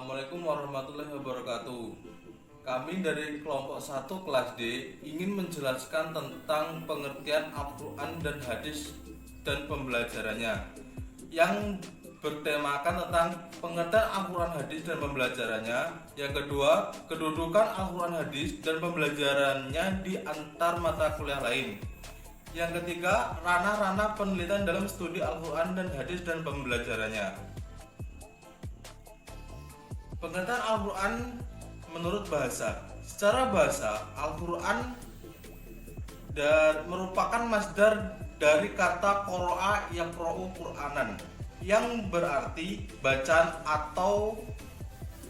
Assalamualaikum warahmatullahi wabarakatuh. Kami dari kelompok 1 kelas D ingin menjelaskan tentang pengertian Al-Quran dan hadis dan pembelajarannya, yang bertemakan tentang pengertian Al-Quran, hadis dan pembelajarannya. Yang kedua, kedudukan Al-Quran, hadis dan pembelajarannya di antar mata kuliah lain. Yang ketiga, ranah-ranah penelitian dalam studi Al-Quran dan hadis dan pembelajarannya. Pengertian Al-Quran menurut bahasa. Secara bahasa, Al-Quran merupakan masdar dari kata qoro'a yaqra'u Qur'anan, yang berarti bacaan atau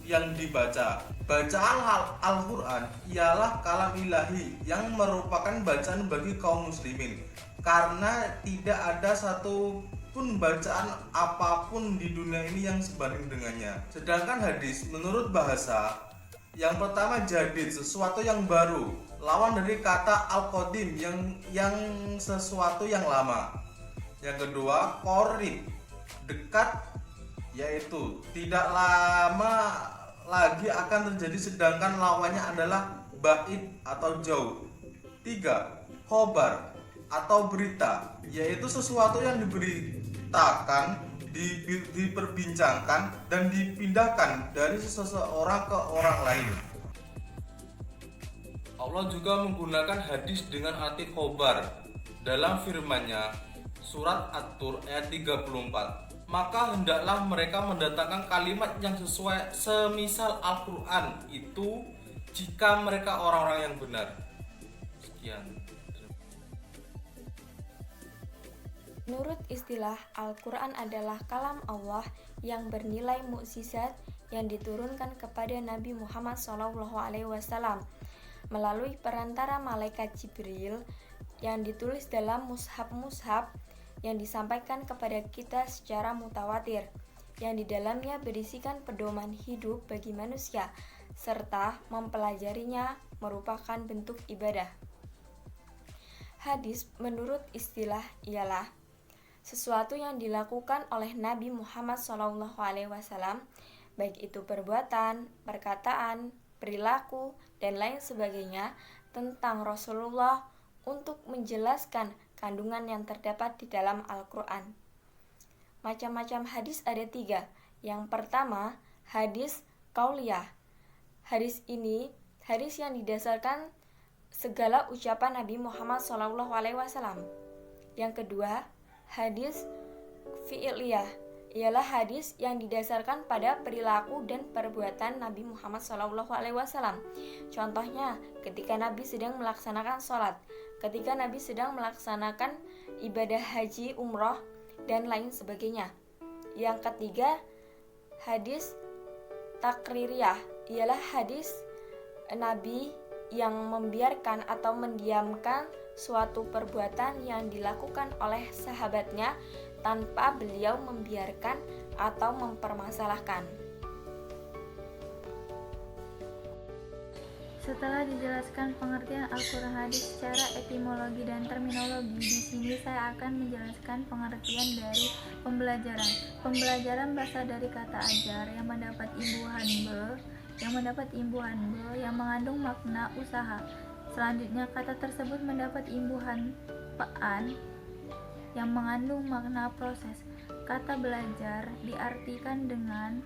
yang dibaca. Bacaan Al-Quran ialah kalam ilahi yang merupakan bacaan bagi kaum muslimin, karena tidak ada satu pun bacaan apapun di dunia ini yang sebanding dengannya. Sedangkan hadis menurut bahasa, yang pertama jadid, sesuatu yang baru, lawan dari kata al-qadim yang sesuatu yang lama. Yang kedua, qorib, dekat, yaitu tidak lama lagi akan terjadi, sedangkan lawannya adalah ba'id atau jauh. Tiga, khobar atau berita, yaitu sesuatu yang diberitakan, diperbincangkan dan dipindahkan dari seseorang ke orang lain. Allah juga menggunakan hadis dengan arti khobar dalam firman-Nya surat At-Tur ayat 34. Maka hendaklah mereka mendatangkan kalimat yang sesuai semisal Al-Quran itu jika mereka orang-orang yang benar. Sekian. Menurut istilah, Al-Quran adalah kalam Allah yang bernilai mukjizat yang diturunkan kepada Nabi Muhammad SAW melalui perantara malaikat Jibril, yang ditulis dalam mushaf-mushaf yang disampaikan kepada kita secara mutawatir, yang di dalamnya berisikan pedoman hidup bagi manusia, serta mempelajarinya merupakan bentuk ibadah. Hadis menurut istilah ialah sesuatu yang dilakukan oleh Nabi Muhammad SAW, baik itu perbuatan, perkataan, perilaku, dan lain sebagainya tentang Rasulullah untuk menjelaskan kandungan yang terdapat di dalam Al-Quran. Macam-macam hadis ada 3. Yang pertama, hadis qauliyah. Hadis ini hadis yang didasarkan segala ucapan Nabi Muhammad SAW. Yang kedua, hadis fi'liyah, ialah hadis yang didasarkan pada perilaku dan perbuatan Nabi Muhammad SAW. Contohnya, ketika Nabi sedang melaksanakan sholat, ketika Nabi sedang melaksanakan ibadah haji, umroh, dan lain sebagainya. Yang ketiga, hadis takririyah, ialah hadis Nabi yang membiarkan atau mendiamkan suatu perbuatan yang dilakukan oleh sahabatnya tanpa beliau membiarkan atau mempermasalahkan. Setelah dijelaskan pengertian Al-Quran hadis secara etimologi dan terminologi, di sini saya akan menjelaskan pengertian dari pembelajaran. Pembelajaran berasal dari kata ajar yang mendapat imbuhan be yang mengandung makna usaha. Selanjutnya, kata tersebut mendapat imbuhan pean yang mengandung makna proses. Kata belajar diartikan dengan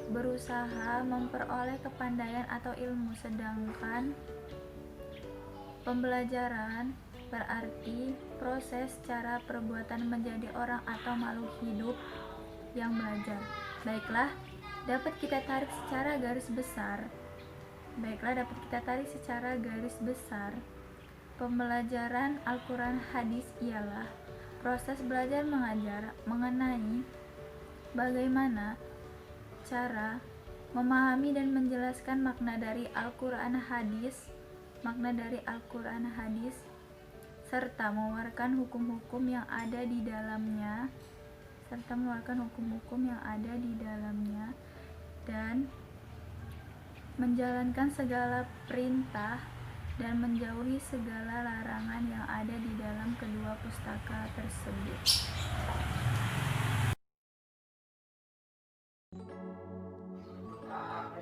berusaha memperoleh kepandaian atau ilmu, sedangkan pembelajaran berarti proses cara perbuatan menjadi orang atau makhluk hidup yang belajar. Baiklah, dapat kita tarik secara garis besar. Pembelajaran Al-Quran hadis ialah proses belajar mengajar mengenai bagaimana cara memahami dan menjelaskan makna dari Al-Quran hadis, serta mengeluarkan hukum-hukum yang ada di dalamnya, dan menjalankan segala perintah dan menjauhi segala larangan yang ada di dalam kedua pustaka tersebut.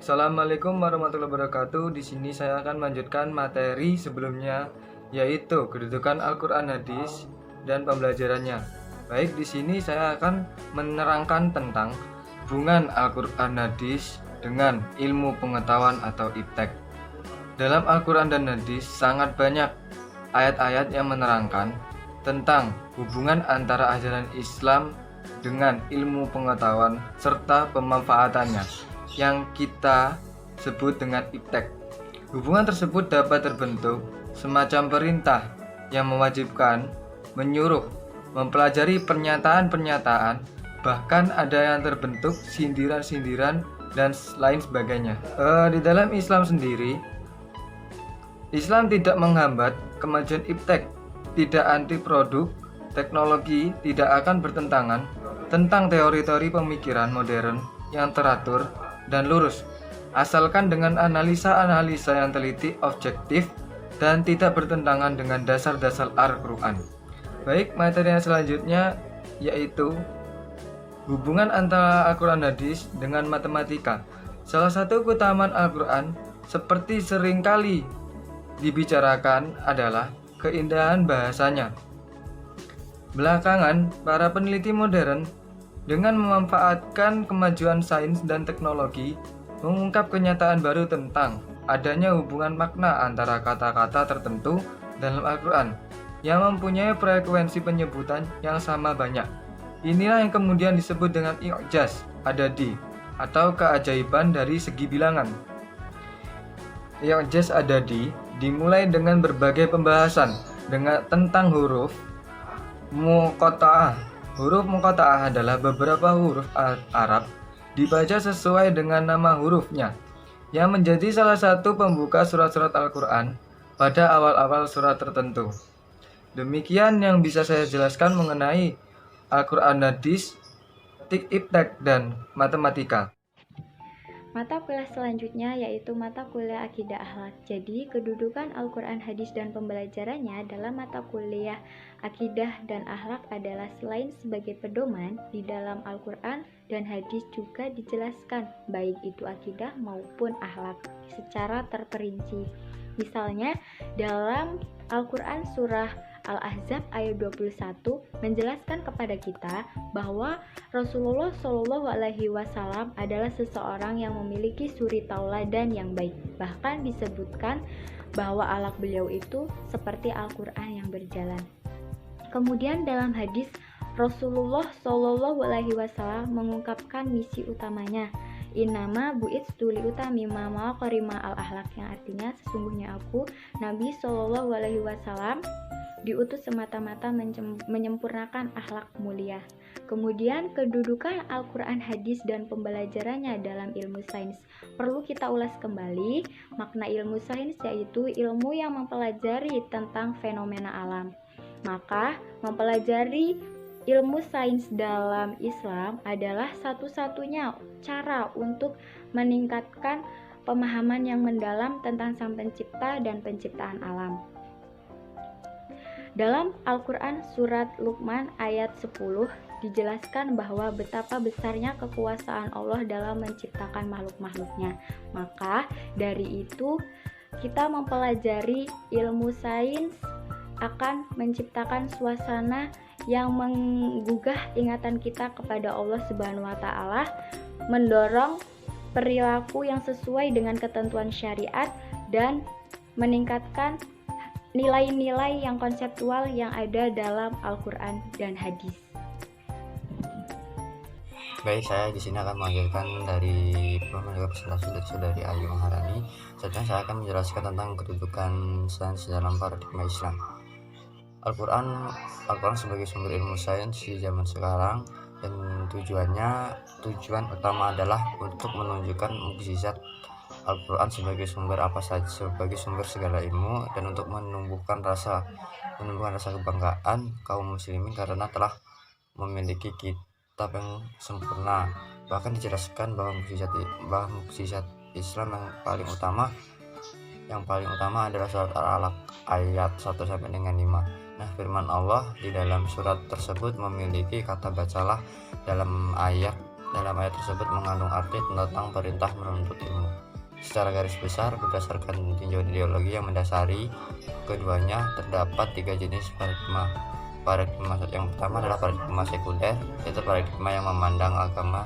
Assalamualaikum warahmatullahi wabarakatuh. Di sini saya akan melanjutkan materi sebelumnya, yaitu kedudukan Al-Quran Hadis dan pembelajarannya. Baik, di sini saya akan menerangkan tentang hubungan Al-Quran Hadis dengan ilmu pengetahuan atau iptek. Dalam Al-Quran dan Hadis sangat banyak ayat-ayat yang menerangkan tentang hubungan antara ajaran Islam dengan ilmu pengetahuan serta pemanfaatannya yang kita sebut dengan iptek. Hubungan tersebut dapat terbentuk semacam perintah yang mewajibkan, menyuruh, mempelajari pernyataan-pernyataan, bahkan ada yang terbentuk sindiran-sindiran dan lain sebagainya. Di dalam Islam sendiri, Islam tidak menghambat kemajuan iptek, tidak anti produk, teknologi tidak akan bertentangan tentang teori-teori pemikiran modern yang teratur dan lurus, asalkan dengan analisa-analisa yang teliti, objektif, dan tidak bertentangan dengan dasar-dasar Al-Quran. Baik, materi yang selanjutnya yaitu hubungan antara Al-Quran Hadis dengan matematika. Salah satu keutamaan Al-Quran seperti seringkali dibicarakan adalah keindahan bahasanya. Belakangan, para peneliti modern dengan memanfaatkan kemajuan sains dan teknologi mengungkap kenyataan baru tentang adanya hubungan makna antara kata-kata tertentu dalam Al-Quran yang mempunyai frekuensi penyebutan yang sama banyak. Inilah yang kemudian disebut dengan i'jaz adadi atau keajaiban dari segi bilangan. I'jaz adadi dimulai dengan berbagai pembahasan tentang huruf muqatta'ah. Huruf muqatta'ah adalah beberapa huruf Arab dibaca sesuai dengan nama hurufnya, yang menjadi salah satu pembuka surat-surat Al-Quran pada awal-awal surat tertentu. Demikian yang bisa saya jelaskan mengenai Al-Quran Hadis, iptek, dan matematika. Mata kuliah selanjutnya yaitu mata kuliah Akidah Akhlak. Jadi, kedudukan Al-Quran Hadis dan pembelajarannya dalam mata kuliah Akidah dan Akhlak adalah selain sebagai pedoman di dalam Al-Quran dan Hadis juga dijelaskan baik itu akidah maupun akhlak secara terperinci. Misalnya, dalam Al-Quran surah Al-Ahzab ayat 21 menjelaskan kepada kita bahwa Rasulullah Shallallahu Alaihi Wasallam adalah seseorang yang memiliki suri tauladan yang baik. Bahkan disebutkan bahwa akhlak beliau itu seperti Al-Quran yang berjalan. Kemudian dalam hadis Rasulullah Shallallahu Alaihi Wasallam mengungkapkan misi utamanya, Innama bu'itstu liutamima maqarima al-akhlak, yang artinya sesungguhnya aku Nabi Shallallahu Alaihi Wasallam diutus semata-mata menyempurnakan akhlak mulia. Kemudian kedudukan Al-Quran Hadis dan pembelajarannya dalam ilmu sains. Perlu kita ulas kembali makna ilmu sains, yaitu ilmu yang mempelajari tentang fenomena alam. Maka mempelajari ilmu sains dalam Islam adalah satu-satunya cara untuk meningkatkan pemahaman yang mendalam tentang Sang Pencipta dan penciptaan alam. Dalam Al-Quran surat Luqman ayat 10 dijelaskan bahwa betapa besarnya kekuasaan Allah dalam menciptakan makhluk-makhluknya. Maka dari itu kita mempelajari ilmu sains akan menciptakan suasana yang menggugah ingatan kita kepada Allah Subhanahu wa Ta'ala, mendorong perilaku yang sesuai dengan ketentuan syariat, dan meningkatkan nilai-nilai yang konseptual yang ada dalam Al-Quran dan Hadis. Baik, saya di sini akan melanjutkan dari presentasi dari Saudari Ayu Maharani. Selanjutnya saya akan menjelaskan tentang kedudukan sains dalam paradigma Islam. Al-Quran sebagai sumber ilmu sains di zaman sekarang, dan tujuan utama adalah untuk menunjukkan mukjizat Al-Quran sebagai sumber sebagai sumber segala ilmu, dan untuk menumbuhkan rasa kebanggaan kaum muslimin karena telah memiliki kitab yang sempurna. Bahkan dijelaskan bahwa mukjizat Islam yang paling utama adalah surat Al-Alaq ayat 1 sampai dengan 5. Nah, firman Allah di dalam surat tersebut memiliki kata bacalah dalam ayat dalam ayat tersebut mengandung arti tentang perintah menuntut ilmu. Secara garis besar, berdasarkan tinjauan ideologi yang mendasari keduanya, terdapat 3 jenis paradigma. Paradigma yang pertama adalah paradigma sekuler, yaitu paradigma yang memandang agama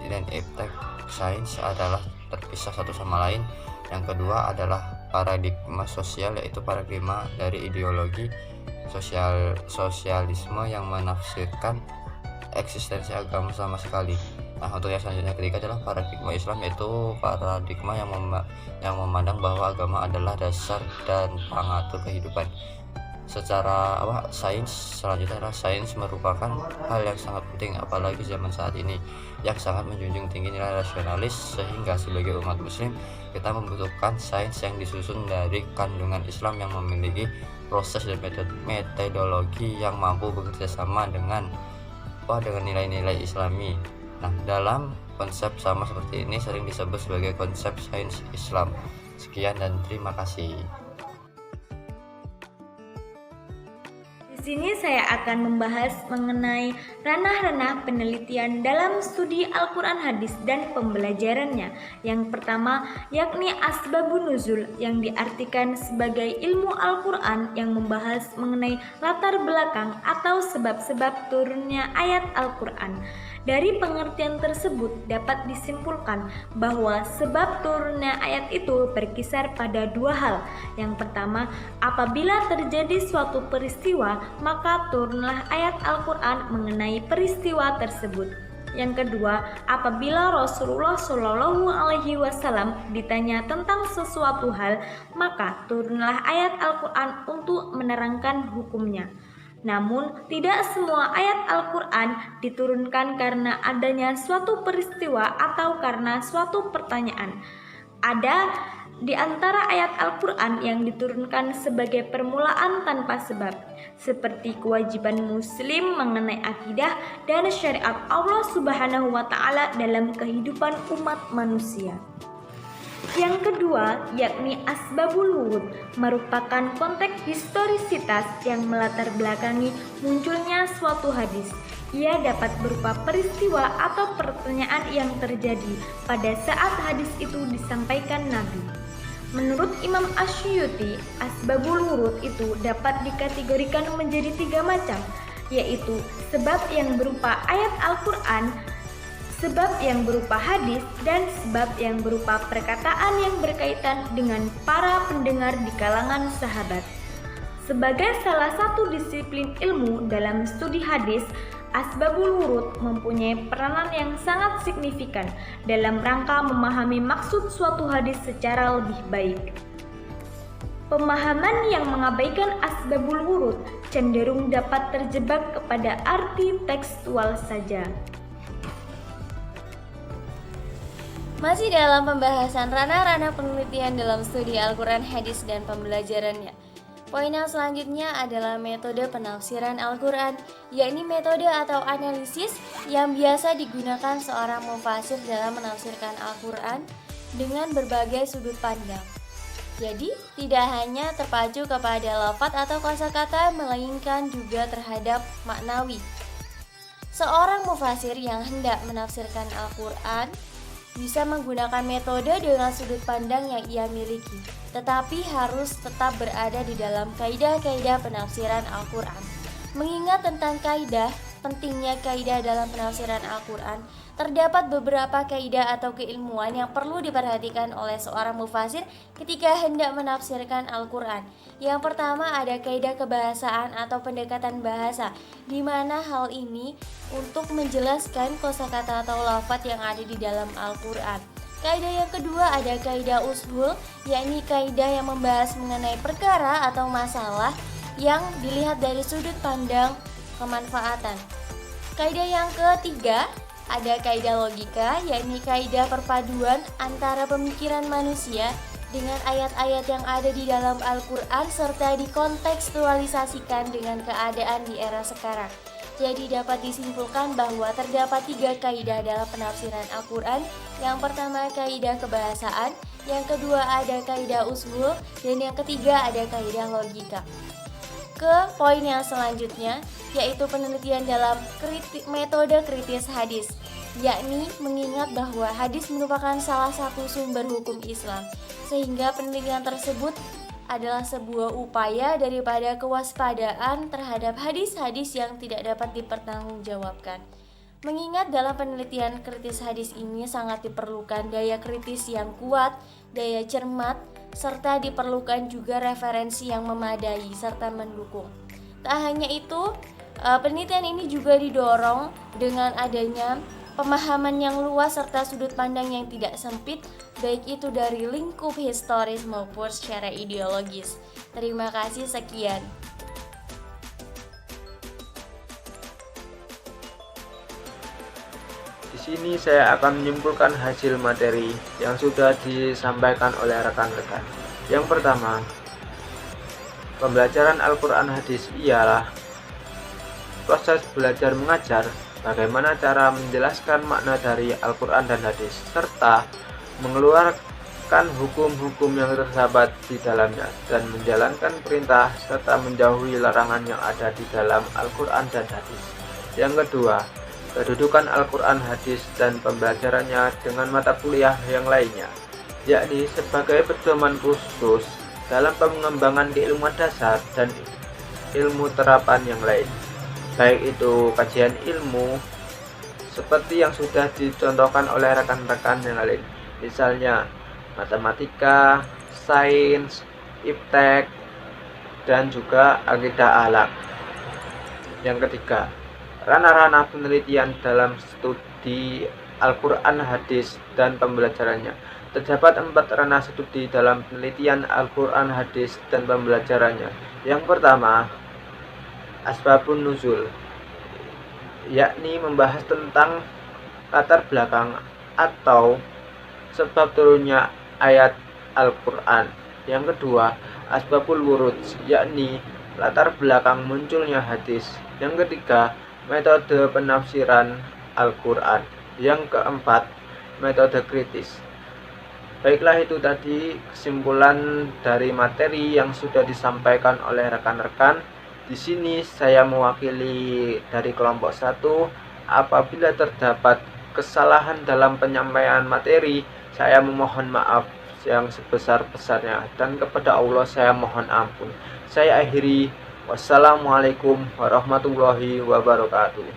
dan eptek sains adalah terpisah satu sama lain. Yang kedua adalah paradigma sosial, yaitu paradigma dari ideologi sosialisme yang menafsirkan eksistensi agama sama sekali. Nah, untuk yang selanjutnya ketiga adalah paradigma Islam, yaitu paradigma yang memandang bahwa agama adalah dasar dan pengatur kehidupan. Secara sains selanjutnya adalah sains merupakan hal yang sangat penting, apalagi zaman saat ini yang sangat menjunjung tinggi nilai rasionalis, sehingga sebagai umat muslim kita membutuhkan sains yang disusun dari kandungan Islam yang memiliki proses dan metodologi yang mampu bekerja sama dengan nilai-nilai Islami. Nah, dalam konsep sama seperti ini sering disebut sebagai konsep sains Islam. Sekian dan terima kasih. Di sini saya akan membahas mengenai ranah-ranah penelitian dalam studi Al-Quran Hadis dan pembelajarannya. Yang pertama yakni asbabun nuzul, yang diartikan sebagai ilmu Al-Quran yang membahas mengenai latar belakang atau sebab-sebab turunnya ayat Al-Quran. Dari pengertian tersebut dapat disimpulkan bahwa sebab turunnya ayat itu berkisar pada 2 hal. Yang pertama, apabila terjadi suatu peristiwa, maka turunlah ayat Al-Quran mengenai peristiwa tersebut. Yang kedua, apabila Rasulullah Shallallahu Alaihi Wasallam ditanya tentang sesuatu hal, maka turunlah ayat Al-Quran untuk menerangkan hukumnya. Namun, tidak semua ayat Al-Quran diturunkan karena adanya suatu peristiwa atau karena suatu pertanyaan. Ada di antara ayat Al-Quran yang diturunkan sebagai permulaan tanpa sebab, seperti kewajiban muslim mengenai akidah dan syariat Allah Subhanahu wa Ta'ala dalam kehidupan umat manusia. Yang kedua yakni asbabul wurud, merupakan konteks historisitas yang melatar belakangi munculnya suatu hadis. Ia dapat berupa peristiwa atau pertanyaan yang terjadi pada saat hadis itu disampaikan Nabi. Menurut Imam Asy'uti, asbabul wurud itu dapat dikategorikan menjadi 3 macam, yaitu sebab yang berupa ayat Al-Quran, sebab yang berupa hadis, dan sebab yang berupa perkataan yang berkaitan dengan para pendengar di kalangan sahabat. Sebagai salah satu disiplin ilmu dalam studi hadis, asbabul wurud mempunyai peranan yang sangat signifikan dalam rangka memahami maksud suatu hadis secara lebih baik. Pemahaman yang mengabaikan asbabul wurud cenderung dapat terjebak kepada arti tekstual saja. Masih dalam pembahasan ranah-ranah penelitian dalam studi Al-Quran Hadis dan pembelajarannya. Poin yang selanjutnya adalah metode penafsiran Al-Quran, yakni metode atau analisis yang biasa digunakan seorang mufasir dalam menafsirkan Al-Quran dengan berbagai sudut pandang. Jadi, tidak hanya terpacu kepada lafaz atau kosakata, melainkan juga terhadap maknawi. Seorang mufasir yang hendak menafsirkan Al-Quran bisa menggunakan metode dengan sudut pandang yang ia miliki, tetapi harus tetap berada di dalam kaidah-kaidah penafsiran Al-Quran. Mengingat tentang kaidah, pentingnya kaidah dalam penafsiran Al-Quran, terdapat beberapa kaidah atau keilmuan yang perlu diperhatikan oleh seorang mufasir ketika hendak menafsirkan Al-Quran. Yang pertama ada kaidah kebahasaan atau pendekatan bahasa, di mana hal ini untuk menjelaskan kosakata atau lafaz yang ada di dalam Al-Quran. Kaidah yang kedua ada kaidah ushul, yakni kaidah yang membahas mengenai perkara atau masalah yang dilihat dari sudut pandang kemanfaatan. Kaidah yang ketiga ada kaidah logika, yakni kaidah perpaduan antara pemikiran manusia dengan ayat-ayat yang ada di dalam Al-Quran serta dikontekstualisasikan dengan keadaan di era sekarang. Jadi dapat disimpulkan bahwa terdapat 3 kaidah dalam penafsiran Al-Quran. Yang pertama kaidah kebahasaan, yang kedua ada kaidah ushul, dan yang ketiga ada kaidah logika. Ke poin yang selanjutnya, yaitu penelitian dalam metode kritis hadis. yakni mengingat bahwa hadis merupakan salah satu sumber hukum Islam, sehingga penelitian tersebut adalah sebuah upaya daripada kewaspadaan terhadap hadis-hadis yang tidak dapat dipertanggungjawabkan. Mengingat dalam penelitian kritis hadis ini sangat diperlukan daya kritis yang kuat, daya cermat, serta diperlukan juga referensi yang memadai serta mendukung. Tak hanya itu, penelitian ini juga didorong dengan adanya pemahaman yang luas serta sudut pandang yang tidak sempit, baik itu dari lingkup historis maupun secara ideologis. Terima kasih, sekian. Di sini saya akan menyimpulkan hasil materi yang sudah disampaikan oleh rekan-rekan. Yang pertama, pembelajaran Al-Quran hadis ialah proses belajar mengajar, bagaimana cara menjelaskan makna dari Al-Quran dan hadis, serta mengeluarkan hukum-hukum yang terdapat di dalamnya dan menjalankan perintah serta menjauhi larangan yang ada di dalam Al-Quran dan hadis. Yang kedua, kedudukan Al-Quran hadis dan pembelajarannya dengan mata kuliah yang lainnya, yakni sebagai pedoman khusus dalam pengembangan keilmuan dasar dan ilmu terapan yang lain, baik itu kajian ilmu seperti yang sudah dicontohkan oleh rekan-rekan yang lain, misalnya matematika, sains, iptek, dan juga akidah akhlak. Yang ketiga, ranah-ranah penelitian dalam studi Al-Quran hadis dan pembelajarannya. Terdapat 4 ranah studi dalam penelitian Al-Quran hadis dan pembelajarannya. Yang pertama, asbabun nuzul, yakni membahas tentang latar belakang atau sebab turunnya ayat Al-Quran. Yang kedua, asbabul wurud, yakni latar belakang munculnya hadis. Yang ketiga, metode penafsiran Al-Quran. Yang keempat, metode kritis. Baiklah, itu tadi kesimpulan dari materi yang sudah disampaikan oleh rekan-rekan. Di sini saya mewakili dari kelompok 1. Apabila terdapat kesalahan dalam penyampaian materi, saya memohon maaf yang sebesar-besarnya, dan kepada Allah saya mohon ampun. Saya akhiri. Wassalamualaikum warahmatullahi wabarakatuh.